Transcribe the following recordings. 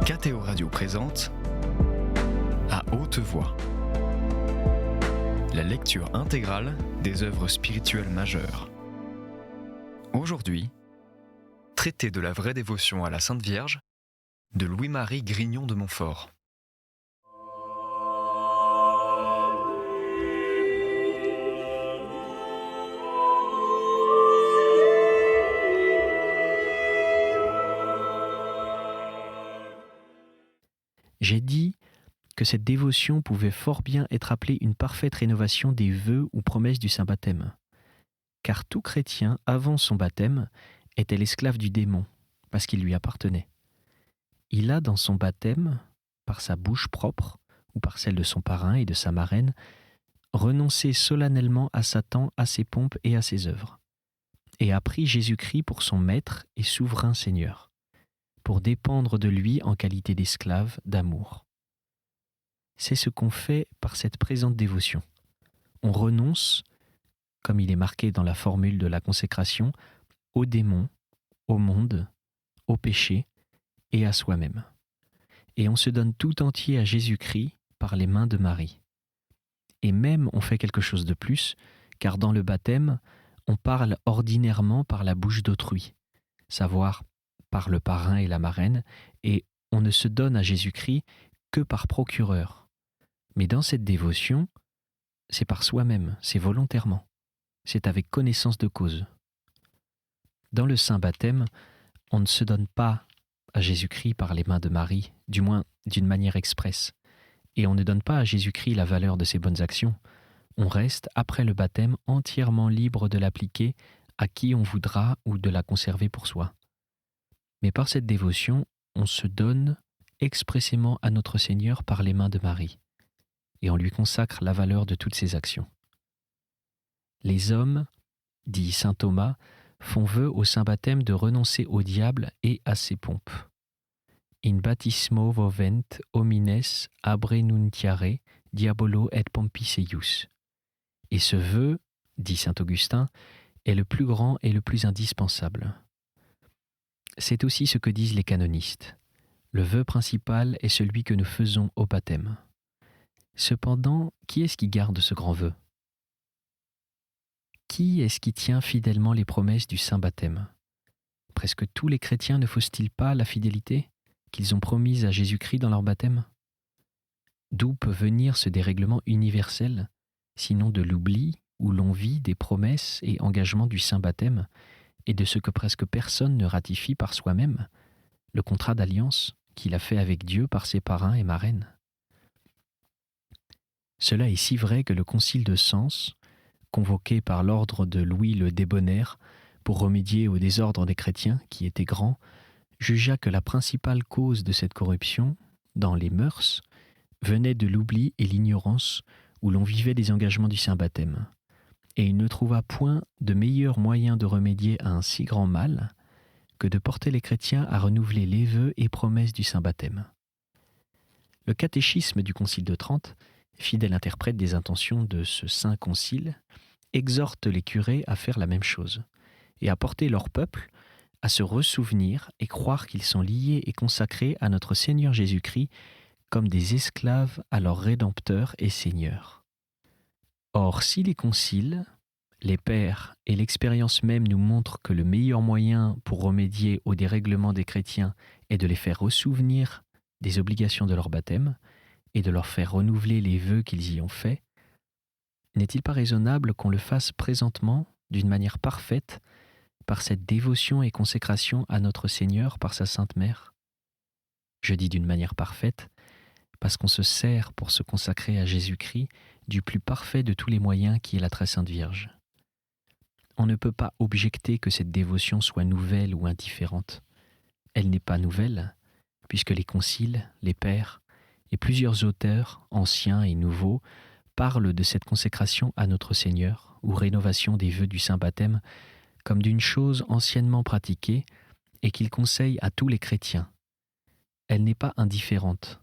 KTO Radio présente À haute voix, la lecture intégrale des œuvres spirituelles majeures. Aujourd'hui, traité de la vraie dévotion à la Sainte Vierge de Louis-Marie Grignon de Montfort. J'ai dit que cette dévotion pouvait fort bien être appelée une parfaite rénovation des vœux ou promesses du saint baptême. Car tout chrétien, avant son baptême, était l'esclave du démon, parce qu'il lui appartenait. Il a dans son baptême, par sa bouche propre, ou par celle de son parrain et de sa marraine, renoncé solennellement à Satan, à ses pompes et à ses œuvres, et a pris Jésus-Christ pour son maître et souverain Seigneur, pour dépendre de lui en qualité d'esclave, d'amour. C'est ce qu'on fait par cette présente dévotion. On renonce, comme il est marqué dans la formule de la consécration, au démon, au monde, au péché et à soi-même. Et on se donne tout entier à Jésus-Christ par les mains de Marie. Et même on fait quelque chose de plus, car dans le baptême, on parle ordinairement par la bouche d'autrui, savoir par le parrain et la marraine, et on ne se donne à Jésus-Christ que par procureur. Mais dans cette dévotion, c'est par soi-même, c'est volontairement, c'est avec connaissance de cause. Dans le saint baptême, on ne se donne pas à Jésus-Christ par les mains de Marie, du moins d'une manière expresse, et on ne donne pas à Jésus-Christ la valeur de ses bonnes actions. On reste, après le baptême, entièrement libre de l'appliquer à qui on voudra ou de la conserver pour soi. Mais par cette dévotion, on se donne expressément à notre Seigneur par les mains de Marie, et on lui consacre la valeur de toutes ses actions. Les hommes, dit saint Thomas, font vœu au saint baptême de renoncer au diable et à ses pompes. In baptismo vovent homines abrenuntiare diabolo et pompis eius. Et ce vœu, dit saint Augustin, est le plus grand et le plus indispensable. C'est aussi ce que disent les canonistes. Le vœu principal est celui que nous faisons au baptême. Cependant, qui est-ce qui garde ce grand vœu ? Qui est-ce qui tient fidèlement les promesses du saint baptême ? Presque tous les chrétiens ne faussent-ils pas la fidélité qu'ils ont promise à Jésus-Christ dans leur baptême ? D'où peut venir ce dérèglement universel, sinon de l'oubli où l'on vit des promesses et engagements du saint baptême et de ce que presque personne ne ratifie par soi-même, le contrat d'alliance qu'il a fait avec Dieu par ses parrains et marraines. Cela est si vrai que le concile de Sens, convoqué par l'ordre de Louis le Débonnaire pour remédier au désordre des chrétiens qui était grand, jugea que la principale cause de cette corruption, dans les mœurs, venait de l'oubli et l'ignorance où l'on vivait des engagements du saint baptême. Et il ne trouva point de meilleur moyen de remédier à un si grand mal que de porter les chrétiens à renouveler les vœux et promesses du saint baptême. Le catéchisme du Concile de Trente, fidèle interprète des intentions de ce saint concile, exhorte les curés à faire la même chose et à porter leur peuple à se ressouvenir et croire qu'ils sont liés et consacrés à notre Seigneur Jésus-Christ comme des esclaves à leur Rédempteur et Seigneur. Or, si les conciles, les pères et l'expérience même nous montrent que le meilleur moyen pour remédier au dérèglement des chrétiens est de les faire ressouvenir des obligations de leur baptême et de leur faire renouveler les vœux qu'ils y ont faits, n'est-il pas raisonnable qu'on le fasse présentement d'une manière parfaite par cette dévotion et consécration à notre Seigneur par sa Sainte Mère ? Je dis d'une manière parfaite parce qu'on se sert pour se consacrer à Jésus-Christ du plus parfait de tous les moyens qui est la très sainte Vierge. On ne peut pas objecter que cette dévotion soit nouvelle ou indifférente. Elle n'est pas nouvelle, puisque les conciles, les pères et plusieurs auteurs, anciens et nouveaux, parlent de cette consécration à notre Seigneur ou rénovation des vœux du saint baptême comme d'une chose anciennement pratiquée et qu'ils conseillent à tous les chrétiens. Elle n'est pas indifférente,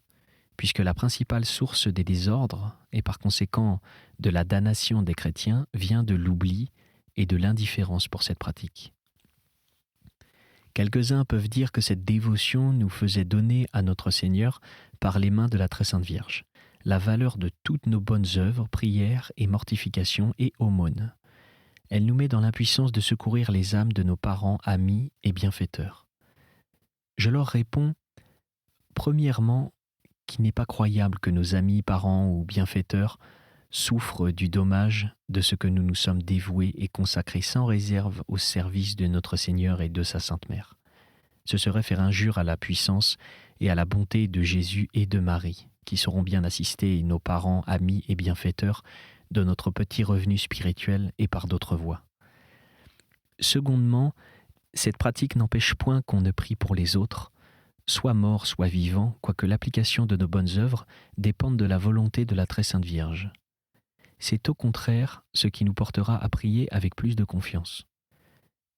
puisque la principale source des désordres et par conséquent de la damnation des chrétiens vient de l'oubli et de l'indifférence pour cette pratique. Quelques-uns peuvent dire que cette dévotion nous faisait donner à notre Seigneur, par les mains de la Très Sainte Vierge, la valeur de toutes nos bonnes œuvres, prières et mortifications et aumônes. Elle nous met dans l'impuissance de secourir les âmes de nos parents, amis et bienfaiteurs. Je leur réponds, premièrement, qu'il n'est pas croyable que nos amis, parents ou bienfaiteurs souffrent du dommage de ce que nous nous sommes dévoués et consacrés sans réserve au service de notre Seigneur et de sa Sainte Mère. Ce serait faire injure à la puissance et à la bonté de Jésus et de Marie, qui sauront bien assister nos parents, amis et bienfaiteurs de notre petit revenu spirituel et par d'autres voies. Secondement, cette pratique n'empêche point qu'on ne prie pour les autres, soit morts, soit vivants, quoique l'application de nos bonnes œuvres dépende de la volonté de la Très Sainte Vierge. C'est au contraire ce qui nous portera à prier avec plus de confiance.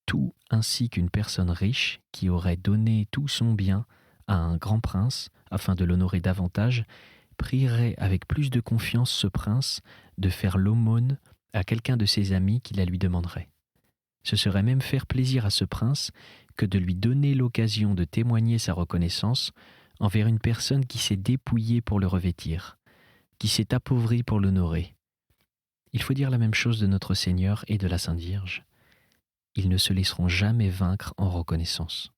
Tout ainsi qu'une personne riche qui aurait donné tout son bien à un grand prince afin de l'honorer davantage, prierait avec plus de confiance ce prince de faire l'aumône à quelqu'un de ses amis qui la lui demanderait. Ce serait même faire plaisir à ce prince que de lui donner l'occasion de témoigner sa reconnaissance envers une personne qui s'est dépouillée pour le revêtir, qui s'est appauvrie pour l'honorer. Il faut dire la même chose de notre Seigneur et de la Sainte Vierge. Ils ne se laisseront jamais vaincre en reconnaissance.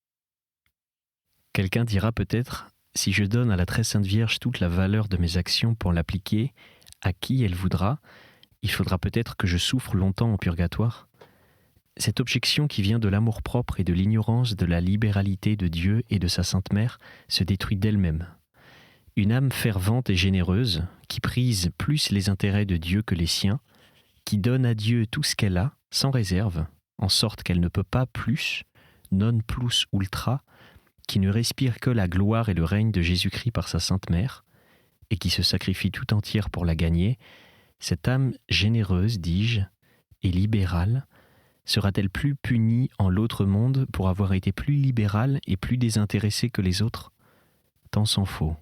Quelqu'un dira peut-être, si je donne à la Très Sainte Vierge toute la valeur de mes actions pour l'appliquer à qui elle voudra, il faudra peut-être que je souffre longtemps au purgatoire. Cette objection qui vient de l'amour-propre et de l'ignorance de la libéralité de Dieu et de sa Sainte Mère se détruit d'elle-même. Une âme fervente et généreuse, qui prise plus les intérêts de Dieu que les siens, qui donne à Dieu tout ce qu'elle a, sans réserve, en sorte qu'elle ne peut pas plus, non plus ultra, qui ne respire que la gloire et le règne de Jésus-Christ par sa Sainte Mère, et qui se sacrifie tout entière pour la gagner, cette âme généreuse, dis-je, et libérale, sera-t-elle plus punie en l'autre monde pour avoir été plus libérale et plus désintéressée que les autres ? Tant s'en faut.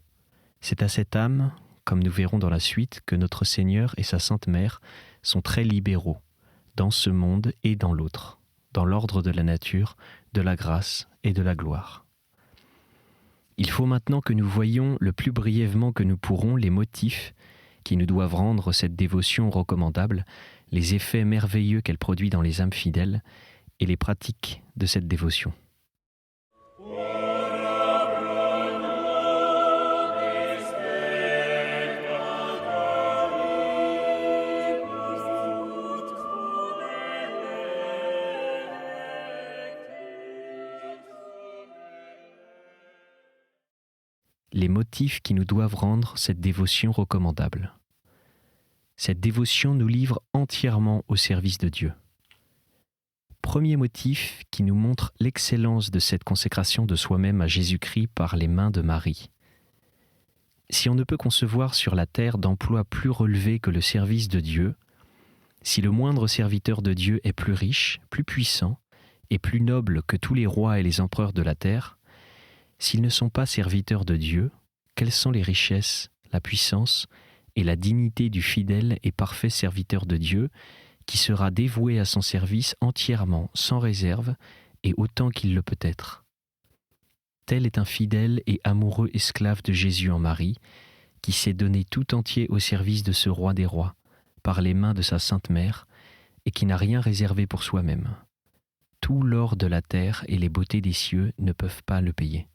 C'est à cette âme, comme nous verrons dans la suite, que notre Seigneur et sa Sainte Mère sont très libéraux, dans ce monde et dans l'autre, dans l'ordre de la nature, de la grâce et de la gloire. Il faut maintenant que nous voyions le plus brièvement que nous pourrons les motifs qui nous doivent rendre cette dévotion recommandable, les effets merveilleux qu'elle produit dans les âmes fidèles et les pratiques de cette dévotion. Les motifs qui nous doivent rendre cette dévotion recommandable. Cette dévotion nous livre entièrement au service de Dieu. Premier motif qui nous montre l'excellence de cette consécration de soi-même à Jésus-Christ par les mains de Marie. Si on ne peut concevoir sur la terre d'emploi plus relevé que le service de Dieu, si le moindre serviteur de Dieu est plus riche, plus puissant et plus noble que tous les rois et les empereurs de la terre, s'ils ne sont pas serviteurs de Dieu, quelles sont les richesses, la puissance et la dignité du fidèle et parfait serviteur de Dieu qui sera dévoué à son service entièrement, sans réserve et autant qu'il le peut être. Tel est un fidèle et amoureux esclave de Jésus en Marie, qui s'est donné tout entier au service de ce roi des rois, par les mains de sa Sainte Mère, et qui n'a rien réservé pour soi-même. Tout l'or de la terre et les beautés des cieux ne peuvent pas le payer.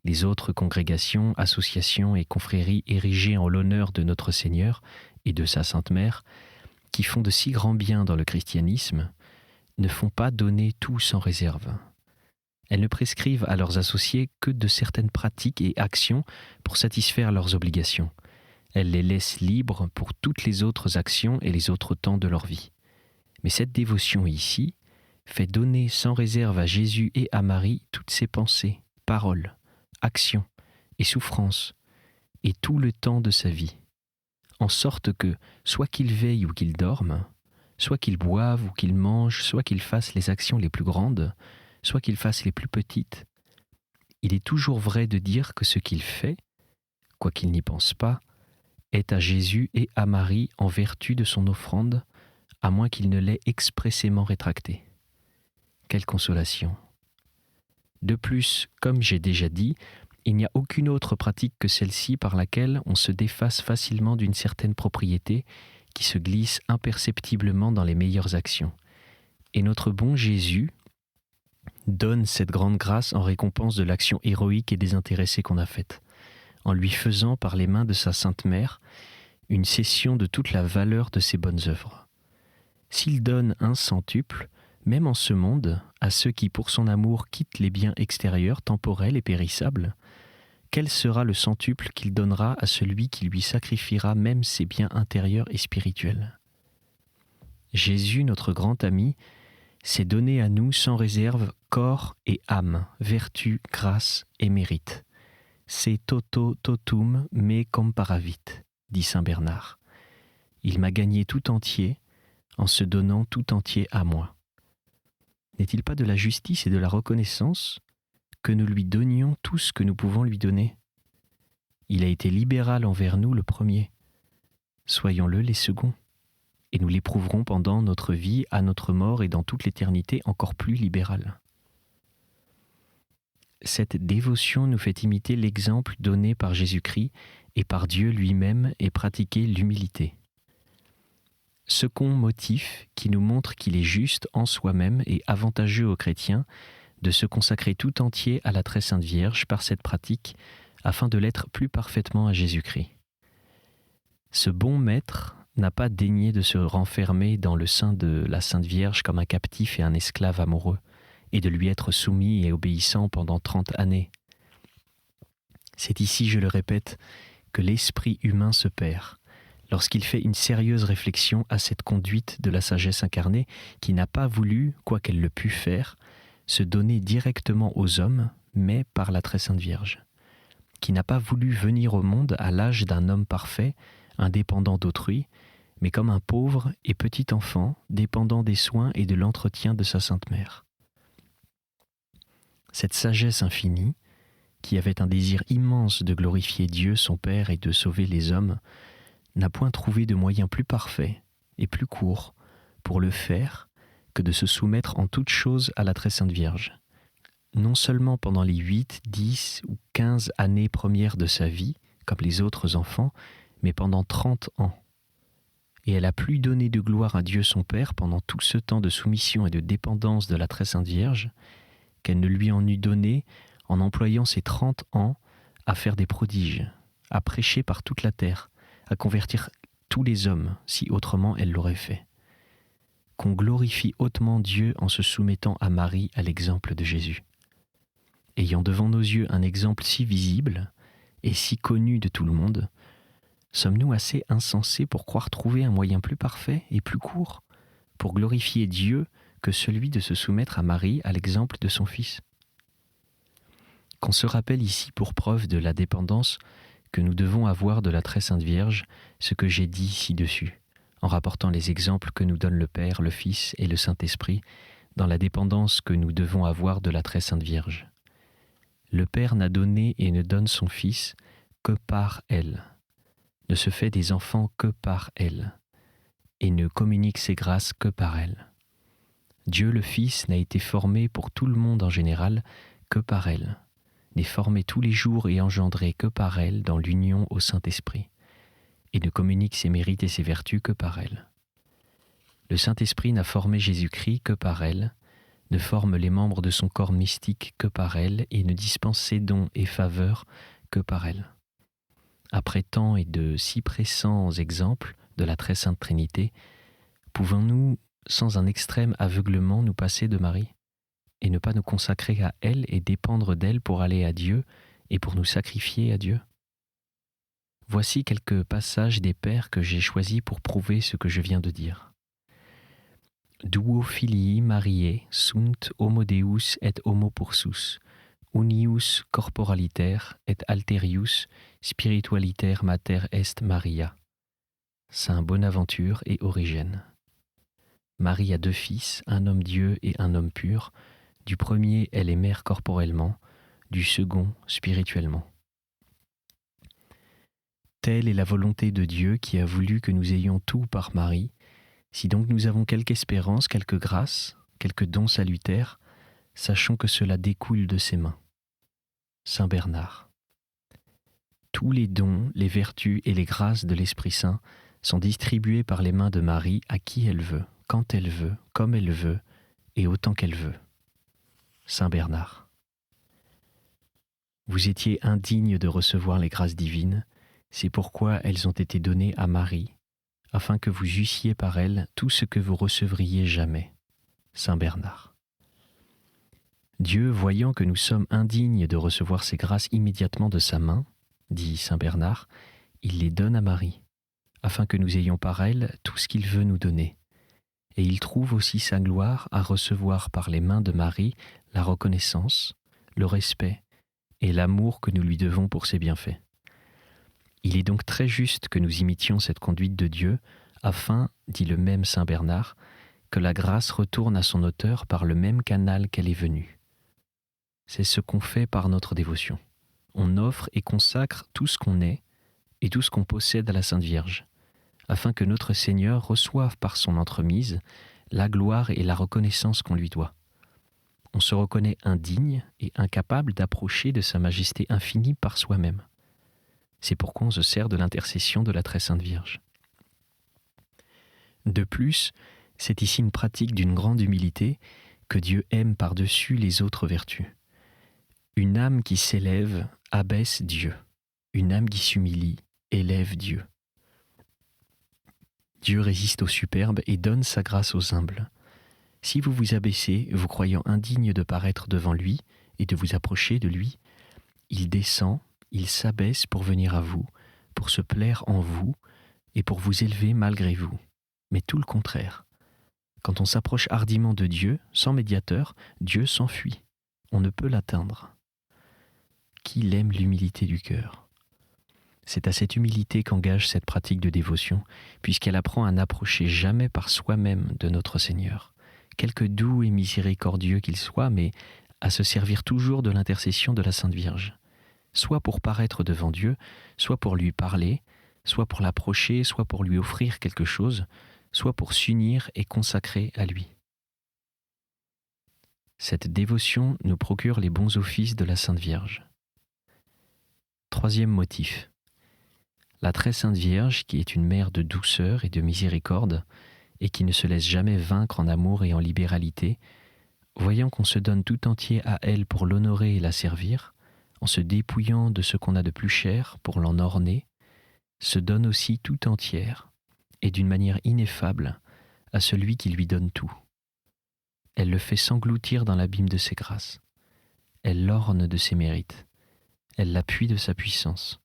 Les autres congrégations, associations et confréries érigées en l'honneur de notre Seigneur et de sa Sainte Mère, qui font de si grands biens dans le christianisme, ne font pas donner tout sans réserve. Elles ne prescrivent à leurs associés que de certaines pratiques et actions pour satisfaire leurs obligations. Elles les laissent libres pour toutes les autres actions et les autres temps de leur vie. Mais cette dévotion ici fait donner sans réserve à Jésus et à Marie toutes ses pensées, paroles, actions et souffrances, et tout le temps de sa vie, en sorte que, soit qu'il veille ou qu'il dorme, soit qu'il boive ou qu'il mange, soit qu'il fasse les actions les plus grandes, soit qu'il fasse les plus petites, il est toujours vrai de dire que ce qu'il fait, quoiqu'il n'y pense pas, est à Jésus et à Marie en vertu de son offrande, à moins qu'il ne l'ait expressément rétractée. Quelle consolation! De plus, comme j'ai déjà dit, il n'y a aucune autre pratique que celle-ci par laquelle on se défasse facilement d'une certaine propriété qui se glisse imperceptiblement dans les meilleures actions. Et notre bon Jésus donne cette grande grâce en récompense de l'action héroïque et désintéressée qu'on a faite, en lui faisant par les mains de sa Sainte Mère une cession de toute la valeur de ses bonnes œuvres. S'il donne un centuple, même en ce monde, à ceux qui pour son amour quittent les biens extérieurs, temporels et périssables, quel sera le centuple qu'il donnera à celui qui lui sacrifiera même ses biens intérieurs et spirituels ? Jésus, notre grand ami, s'est donné à nous sans réserve corps et âme, vertu, grâce et mérite. C'est toto totum me comparavit, dit saint Bernard. Il m'a gagné tout entier en se donnant tout entier à moi. N'est-il pas de la justice et de la reconnaissance que nous lui donnions tout ce que nous pouvons lui donner ? Il a été libéral envers nous le premier. Soyons-le les seconds. Et nous l'éprouverons pendant notre vie, à notre mort et dans toute l'éternité encore plus libéral. Cette dévotion nous fait imiter l'exemple donné par Jésus-Christ et par Dieu lui-même et pratiquer l'humilité. Second motif qui nous montre qu'il est juste en soi-même et avantageux aux chrétiens de se consacrer tout entier à la très sainte Vierge par cette pratique afin de l'être plus parfaitement à Jésus-Christ. Ce bon maître n'a pas daigné de se renfermer dans le sein de la Sainte Vierge comme un captif et un esclave amoureux, et de lui être soumis et obéissant pendant 30 années. C'est ici, je le répète, que l'esprit humain se perd, lorsqu'il fait une sérieuse réflexion à cette conduite de la sagesse incarnée qui n'a pas voulu, quoi qu'elle le pût faire, se donner directement aux hommes, mais par la très sainte Vierge, qui n'a pas voulu venir au monde à l'âge d'un homme parfait, indépendant d'autrui, mais comme un pauvre et petit enfant, dépendant des soins et de l'entretien de sa Sainte Mère. Cette sagesse infinie, qui avait un désir immense de glorifier Dieu son Père et de sauver les hommes, n'a point trouvé de moyen plus parfait et plus court pour le faire que de se soumettre en toutes choses à la très sainte Vierge. Non seulement pendant les 8, 10 ou 15 années premières de sa vie, comme les autres enfants, mais pendant 30 ans. Et elle a plus donné de gloire à Dieu son Père pendant tout ce temps de soumission et de dépendance de la très sainte Vierge qu'elle ne lui en eût donné en employant ses 30 ans à faire des prodiges, à prêcher par toute la terre, à convertir tous les hommes, si autrement elle l'aurait fait. Qu'on glorifie hautement Dieu en se soumettant à Marie à l'exemple de Jésus. Ayant devant nos yeux un exemple si visible et si connu de tout le monde, sommes-nous assez insensés pour croire trouver un moyen plus parfait et plus court pour glorifier Dieu que celui de se soumettre à Marie à l'exemple de son Fils ? Qu'on se rappelle ici pour preuve de la dépendance que nous devons avoir de la très sainte Vierge ce que j'ai dit ci-dessus, en rapportant les exemples que nous donne le Père, le Fils et le Saint-Esprit dans la dépendance que nous devons avoir de la très sainte Vierge. Le Père n'a donné et ne donne son Fils que par elle, ne se fait des enfants que par elle, et ne communique ses grâces que par elle. Dieu le Fils n'a été formé pour tout le monde en général que par elle, n'est formé tous les jours et engendré que par elle dans l'union au Saint-Esprit, et ne communique ses mérites et ses vertus que par elle. Le Saint-Esprit n'a formé Jésus-Christ que par elle, ne forme les membres de son corps mystique que par elle, et ne dispense ses dons et faveurs que par elle. Après tant et de si pressants exemples de la très sainte Trinité, pouvons-nous, sans un extrême aveuglement, nous passer de Marie et ne pas nous consacrer à elle et dépendre d'elle pour aller à Dieu et pour nous sacrifier à Dieu ? Voici quelques passages des pères que j'ai choisis pour prouver ce que je viens de dire. Duo filii Mariae sunt homo Deus et homo pursus, unius corporaliter et alterius spiritualiter mater est Maria. Saint Bonaventure et Origène. Marie a 2 fils, un homme Dieu et un homme pur. Du premier, elle est mère corporellement, du second, spirituellement. Telle est la volonté de Dieu qui a voulu que nous ayons tout par Marie. Si donc nous avons quelque espérance, quelque grâce, quelque don salutaire, sachons que cela découle de ses mains. Saint Bernard. Tous les dons, les vertus et les grâces de l'Esprit Saint sont distribués par les mains de Marie à qui elle veut, quand elle veut, comme elle veut et autant qu'elle veut. Saint Bernard. Vous étiez indigne de recevoir les grâces divines, c'est pourquoi elles ont été données à Marie, afin que vous eussiez par elles tout ce que vous recevriez jamais. Saint Bernard. Dieu, voyant que nous sommes indignes de recevoir ces grâces immédiatement de sa main, dit Saint Bernard, il les donne à Marie, afin que nous ayons par elles tout ce qu'il veut nous donner. Et il trouve aussi sa gloire à recevoir par les mains de Marie la reconnaissance, le respect et l'amour que nous lui devons pour ses bienfaits. Il est donc très juste que nous imitions cette conduite de Dieu, afin, dit le même Saint Bernard, que la grâce retourne à son auteur par le même canal qu'elle est venue. C'est ce qu'on fait par notre dévotion. On offre et consacre tout ce qu'on est et tout ce qu'on possède à la Sainte Vierge, afin que notre Seigneur reçoive par son entremise la gloire et la reconnaissance qu'on lui doit. On se reconnaît indigne et incapable d'approcher de sa majesté infinie par soi-même. C'est pourquoi on se sert de l'intercession de la très Sainte Vierge. De plus, c'est ici une pratique d'une grande humilité que Dieu aime par-dessus les autres vertus. Une âme qui s'élève abaisse Dieu. Une âme qui s'humilie élève Dieu. Dieu résiste aux superbes et donne sa grâce aux humbles. Si vous vous abaissez, vous croyant indigne de paraître devant lui et de vous approcher de lui, il descend, il s'abaisse pour venir à vous, pour se plaire en vous et pour vous élever malgré vous. Mais tout le contraire. Quand on s'approche hardiment de Dieu, sans médiateur, Dieu s'enfuit. On ne peut l'atteindre. Qui aime l'humilité du cœur? C'est à cette humilité qu'engage cette pratique de dévotion, puisqu'elle apprend à n'approcher jamais par soi-même de notre Seigneur, quelque doux et miséricordieux qu'il soit, mais à se servir toujours de l'intercession de la Sainte Vierge, soit pour paraître devant Dieu, soit pour lui parler, soit pour l'approcher, soit pour lui offrir quelque chose, soit pour s'unir et consacrer à lui. Cette dévotion nous procure les bons offices de la Sainte Vierge. Troisième motif. La très Sainte Vierge, qui est une mère de douceur et de miséricorde, et qui ne se laisse jamais vaincre en amour et en libéralité, voyant qu'on se donne tout entier à elle pour l'honorer et la servir, en se dépouillant de ce qu'on a de plus cher pour l'en orner, se donne aussi tout entière, et d'une manière ineffable, à celui qui lui donne tout. Elle le fait s'engloutir dans l'abîme de ses grâces. Elle l'orne de ses mérites. Elle l'appuie de sa puissance.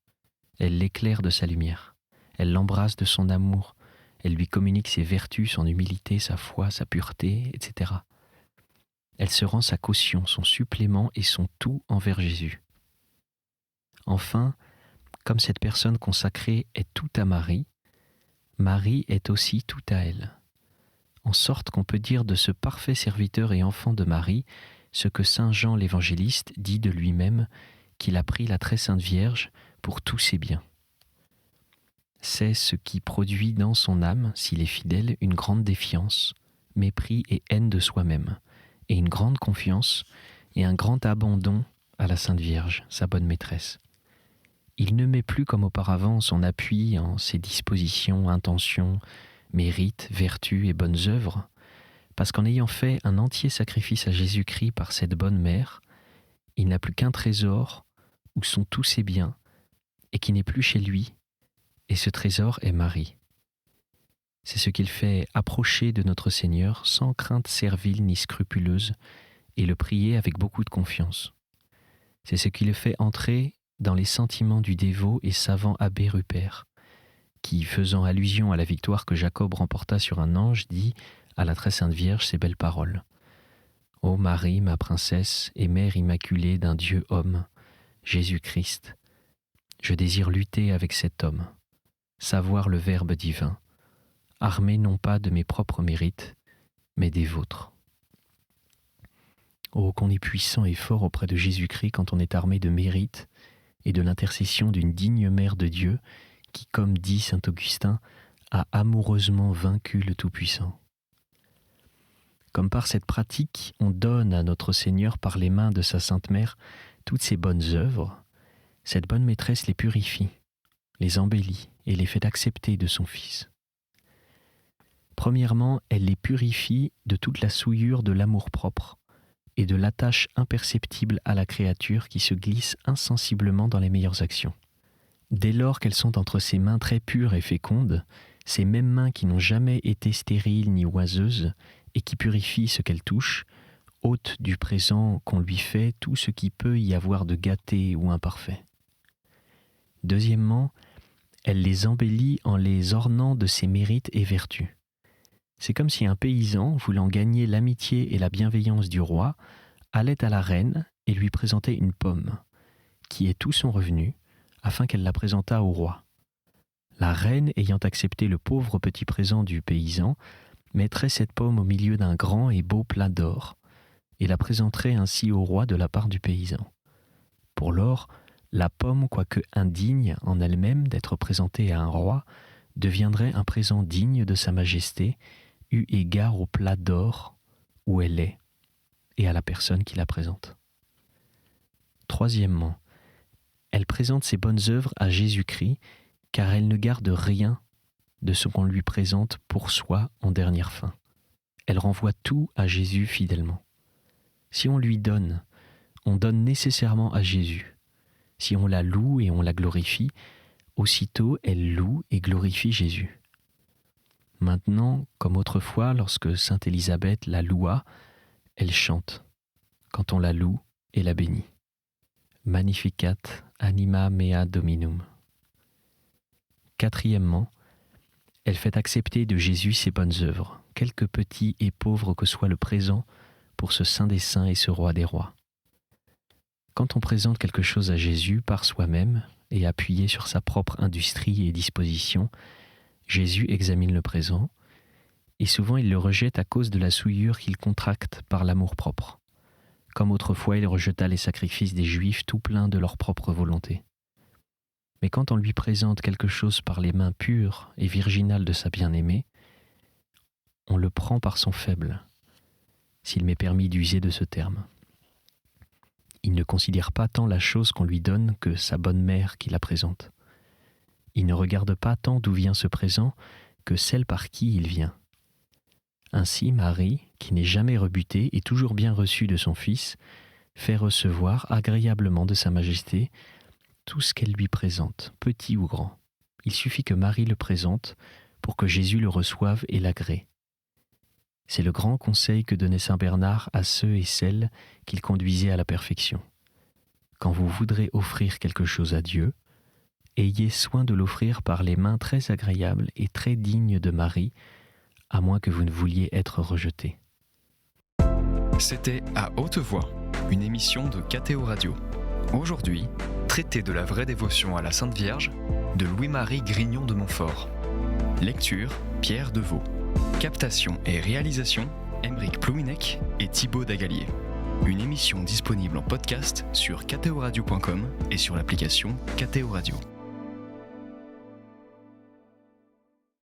Elle l'éclaire de sa lumière. Elle l'embrasse de son amour. Elle lui communique ses vertus, son humilité, sa foi, sa pureté, etc. Elle se rend sa caution, son supplément et son tout envers Jésus. Enfin, comme cette personne consacrée est tout à Marie, Marie est aussi tout à elle. En sorte qu'on peut dire de ce parfait serviteur et enfant de Marie ce que saint Jean l'Évangéliste dit de lui-même, qu'il a pris la très sainte Vierge pour tous ses biens. C'est ce qui produit dans son âme, s'il est fidèle, une grande défiance, mépris et haine de soi-même, et une grande confiance et un grand abandon à la Sainte Vierge, sa bonne maîtresse. Il ne met plus comme auparavant son appui en ses dispositions, intentions, mérites, vertus et bonnes œuvres, parce qu'en ayant fait un entier sacrifice à Jésus-Christ par cette bonne mère, il n'a plus qu'un trésor où sont tous ses biens et qui n'est plus chez lui, et ce trésor est Marie. C'est ce qu'il fait approcher de notre Seigneur sans crainte servile ni scrupuleuse et le prier avec beaucoup de confiance. C'est ce qui le fait entrer dans les sentiments du dévot et savant abbé Rupert, qui, faisant allusion à la victoire que Jacob remporta sur un ange, dit à la très sainte Vierge ces belles paroles. « Ô Marie, ma princesse et mère immaculée d'un Dieu homme, Jésus-Christ, je désire lutter avec cet homme, savoir le Verbe divin, armé non pas de mes propres mérites, mais des vôtres. » Oh, qu'on est puissant et fort auprès de Jésus-Christ quand on est armé de mérites et de l'intercession d'une digne mère de Dieu qui, comme dit saint Augustin, a amoureusement vaincu le Tout-Puissant. Comme par cette pratique, on donne à notre Seigneur par les mains de sa Sainte Mère toutes ses bonnes œuvres, cette bonne maîtresse les purifie, les embellit et les fait accepter de son Fils. Premièrement, elle les purifie de toute la souillure de l'amour-propre et de l'attache imperceptible à la créature qui se glisse insensiblement dans les meilleures actions. Dès lors qu'elles sont entre ses mains très pures et fécondes, ces mêmes mains qui n'ont jamais été stériles ni oiseuses et qui purifient ce qu'elles touchent, ôtent du présent qu'on lui fait tout ce qui peut y avoir de gâté ou imparfait. Deuxièmement, elle les embellit en les ornant de ses mérites et vertus. C'est comme si un paysan, voulant gagner l'amitié et la bienveillance du roi, allait à la reine et lui présentait une pomme, qui est tout son revenu, afin qu'elle la présentât au roi. La reine, ayant accepté le pauvre petit présent du paysan, mettrait cette pomme au milieu d'un grand et beau plat d'or, et la présenterait ainsi au roi de la part du paysan. Pour lors, la pomme, quoique indigne en elle-même d'être présentée à un roi, deviendrait un présent digne de sa majesté, eu égard au plat d'or où elle est et à la personne qui la présente. Troisièmement, elle présente ses bonnes œuvres à Jésus-Christ, car elle ne garde rien de ce qu'on lui présente pour soi en dernière fin. Elle renvoie tout à Jésus fidèlement. Si on lui donne, on donne nécessairement à Jésus. Si on la loue et on la glorifie, aussitôt elle loue et glorifie Jésus. Maintenant, comme autrefois, lorsque sainte Élisabeth la loua, elle chante, quand on la loue et la bénit. Magnificat anima mea Dominum. Quatrièmement, elle fait accepter de Jésus ses bonnes œuvres, quelque petit et pauvre que soit le présent pour ce Saint des Saints et ce Roi des Rois. Quand on présente quelque chose à Jésus par soi-même et appuyé sur sa propre industrie et disposition, Jésus examine le présent, et souvent il le rejette à cause de la souillure qu'il contracte par l'amour-propre, comme autrefois il rejeta les sacrifices des Juifs tout pleins de leur propre volonté. Mais quand on lui présente quelque chose par les mains pures et virginales de sa bien-aimée, on le prend par son faible, s'il m'est permis d'user de ce terme. Il ne considère pas tant la chose qu'on lui donne que sa bonne mère qui la présente. Il ne regarde pas tant d'où vient ce présent que celle par qui il vient. Ainsi, Marie, qui n'est jamais rebutée et toujours bien reçue de son Fils, fait recevoir agréablement de sa Majesté tout ce qu'elle lui présente, petit ou grand. Il suffit que Marie le présente pour que Jésus le reçoive et l'agrée. C'est le grand conseil que donnait saint Bernard à ceux et celles qu'il conduisait à la perfection. Quand vous voudrez offrir quelque chose à Dieu, ayez soin de l'offrir par les mains très agréables et très dignes de Marie, à moins que vous ne vouliez être rejeté. C'était À Haute Voix, une émission de KTO Radio. Aujourd'hui, traité de la vraie dévotion à la Sainte Vierge de Louis-Marie Grignon de Montfort. Lecture, Pierre Deveau. Captation et réalisation, Aymeric Plouminec et Thibaut Dagalier. Une émission disponible en podcast sur ktoradio.com et sur l'application KTO Radio.